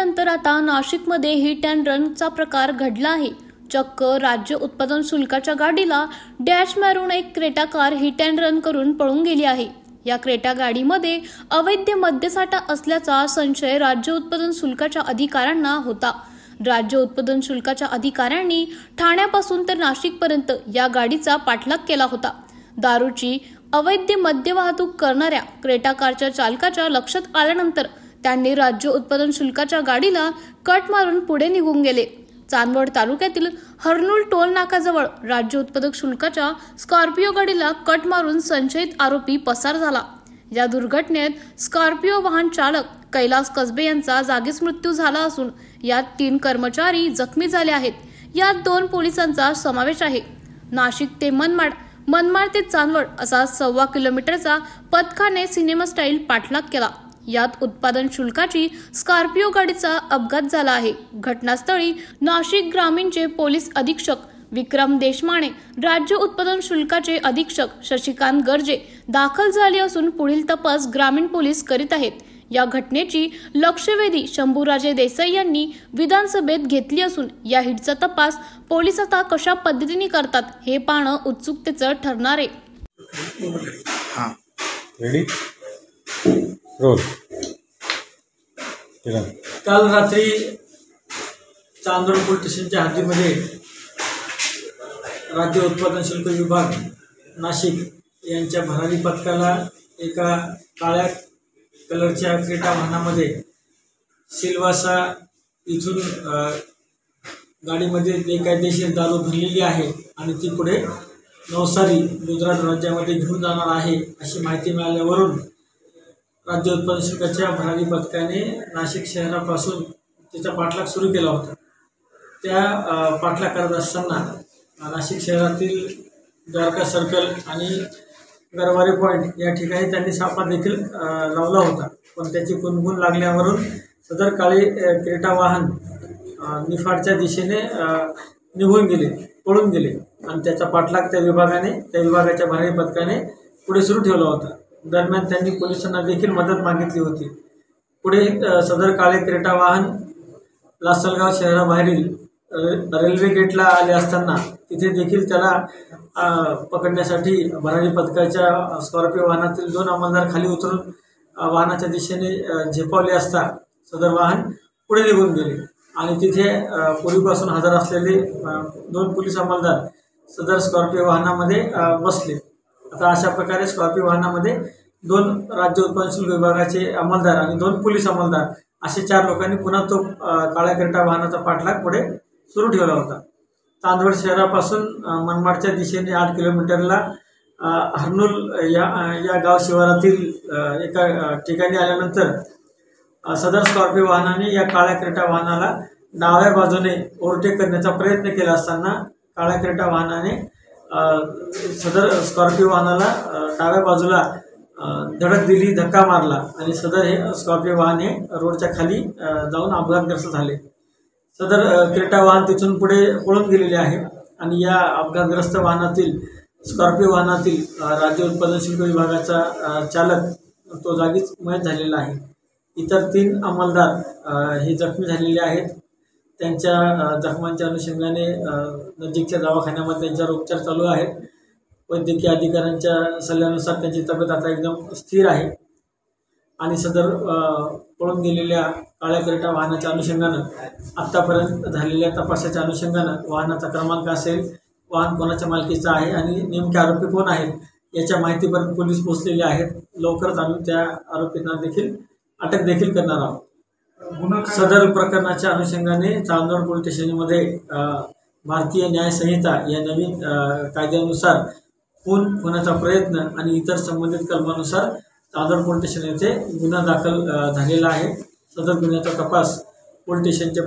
मुंबईनंतर आता नाशिकमध्ये hit and रनचा प्रकार घडला आहे। चक्क राज्य उत्पादन शुल्काच्या गाडीला डॅश मारून एक Creta car hit and run करून पळून गेली आहे। या क्रेटा गाडीमध्ये अवैध मद्यसाठा असल्याचा संशय राज्य उत्पादन शुल्काच्या अधिकाऱ्यांना होता। राज्य उत्पादन शुल्काच्या अधिकाऱ्यांनी ठाण्यापासून तर नाशिकपर्यंत या गाडीचा पाठलाग केला होता। दारूची अवैध मद्य वाहतूक करणाऱ्या क्रेटा कारच्या चालकाच्या लक्षात आल्यानंतर त्यांनी राज्य उत्पादन शुल्काच्या गाडीला कट मारून पुढे निघून गेले। चांदवड तालुक्यातील हर्नुल टोल नाकाजवळ राज्य उत्पादक शुल्काच्या स्कॉर्पिओ गाडीला कट मारून संशयित आरोपी पसार झाला। या दुर्घटनेत स्कॉर्पिओ वाहन चालक कैलास कसबे यांचा जागीच मृत्यू झाला असून यात 3 कर्मचारी जखमी झाले आहेत। यात 2 पोलिसांचा समावेश आहे। नाशिक ते मनमाड ते चांदवड असा 1.25 किलोमीटरचा पथकाने सिनेमा स्टाईल पाठलाग केला। यात उत्पादन शुल्काची स्कॉर्पिओ गाडीचा अपघात झाला आहे। घटनास्थळी नाशिक ग्रामीणचे पोलीस अधीक्षक विक्रम देशमाने, राज्य उत्पादन शुल्काचे अधीक्षक शशिकांत गर्जे दाखल झाले असून पुढील तपास ग्रामीण पोलीस करीत आहेत। या घटनेची लक्षवेधी शंभूराजे देसाई यांनी विधानसभेत घेतली असून या हिटचा तपास पोलीस आता कशा पद्धतीने करतात हे पाहणं उत्सुकतेचं ठरणार आहे। काल रात्री चांदवड पोलीस स्टेशनच्या हद्दीमध्ये राज्य उत्पादन शुल्क विभाग नाशिक यांच्या भरारी पथकाला एका काळ्या कलरच्या क्रेटा वाहनामध्ये सिल्वासा इथून गाडीमध्ये बेकायदेशीर दारू भरलेली आहे आणि ती पुढे नवसारी गुजरात राज्यामध्ये घेऊन जाणार आहे अशी माहिती मिळाल्यावरून राज्य उत्पादन शुल्काच्या भरारी पथकाने नाशिक शहरापासून त्याचा पाठलाग सुरू केला होता। त्या पाठलाग करत असताना नाशिक शहरातील द्वारका सर्कल आणि गरवारे पॉईंट या ठिकाणी त्यांनी सापळा देखील लावला होता, पण त्याची कुणकुण लागल्यावरून सदर काळे क्रेटा वाहन निफाडच्या दिशेने पळून गेले आणि त्याचा पाठलाग त्या विभागाच्या भरारी पथकाने पुढे सुरू ठेवला होता। दरम्यान त्यांनी पोलिसांना देखील मदत मागितली होती। पुढे सदर काळे क्रेटा वाहन लासलगाव शहराबाहेरील रेल्वे गेटला आले असताना तिथे देखील त्याला पकडण्यासाठी भरारी पथकाच्या स्कॉर्पिओ वाहनातील 2 अंमलदार खाली उतरून वाहनाच्या दिशेने झेपावले असता सदर वाहन पुढे निघून गेले आणि तिथे पूर्वीपासून हजर असलेले 2 पोलीस अंमलदार सदर स्कॉर्पिओ वाहनामध्ये बसले। आता अशा प्रकारे स्कॉर्पिओ वाहनामध्ये 2 राज्य उत्पादन शुल्क विभागाचे अंमलदार आणि 2 पोलीस अंमलदार असे 4 लोकांनी पुन्हा तो काळ्या क्रेटा वाहनाचा पाठलाग पुढे सुरू ठेवला होता। चांदवड शहरापासून मनमाडच्या दिशेने 8 किलोमीटरला हर्नुल या गाव शिवारातील एका ठिकाणी आल्यानंतर सदर स्कॉर्पिओ वाहनाने या काळ्या क्रेटा वाहनाला डाव्या बाजूने ओव्हरटेक करण्याचा प्रयत्न केला असताना काळ्या क्रेटा वाहनाने सदर स्कॉर्पिओ वाहनाला डाव्या बाजूला धडक दिली, धक्का मारला आणि सदर हे स्कॉर्पिओ वाहन हे रोडच्या खाली जाऊन अपघातग्रस्त झाले। सदर क्रेटा वाहन तिथून पुढे पळून गेलेले आहे आणि या अपघातग्रस्त वाहनातील स्कॉर्पिओ वाहनातील राज्य उत्पादन शुल्क विभागाचा चालक तो जागीच मयत झालेला आहे। इतर 3 अंमलदार हे जखमी झालेले आहेत। त्यांच्या जखमांच्या अनुषंगाने नजीकच्या दवाखान्यामध्ये त्यांच्यावर उपचार चालू आहेत। वैद्यकीय अधिकाऱ्यांच्या सल्ल्यानुसार त्यांची तब्येत आता एकदम स्थिर आहे आणि सदर पळून गेलेल्या काळ्या क्रेटा वाहनाच्या अनुषंगानं आत्तापर्यंत झालेल्या तपासाच्या अनुषंगानं वाहनाचा क्रमांक असेल, वाहन कोणाच्या मालकीचं आहे आणि नेमके आरोपी कोण आहेत याच्या माहितीपर्यंत पोलीस पोहोचलेले आहेत। लवकरच आम्ही त्या आरोपींना देखील अटक देखील करणार आहोत। सदर प्रकरणाच्या अनुषंगाने चांदवड पोलीस स्टेशनमध्ये भारतीय न्याय संहिता या नवीन कायद्यानुसार खुनाचा प्रयत्न आणि इतर संबंधित कलमानुसार चांदवड पोलीस स्टेशन येथे गुन्हा दाखल झालेला आहे। सदर गुन्ह्याचा तपास पोलीस स्टेशनचे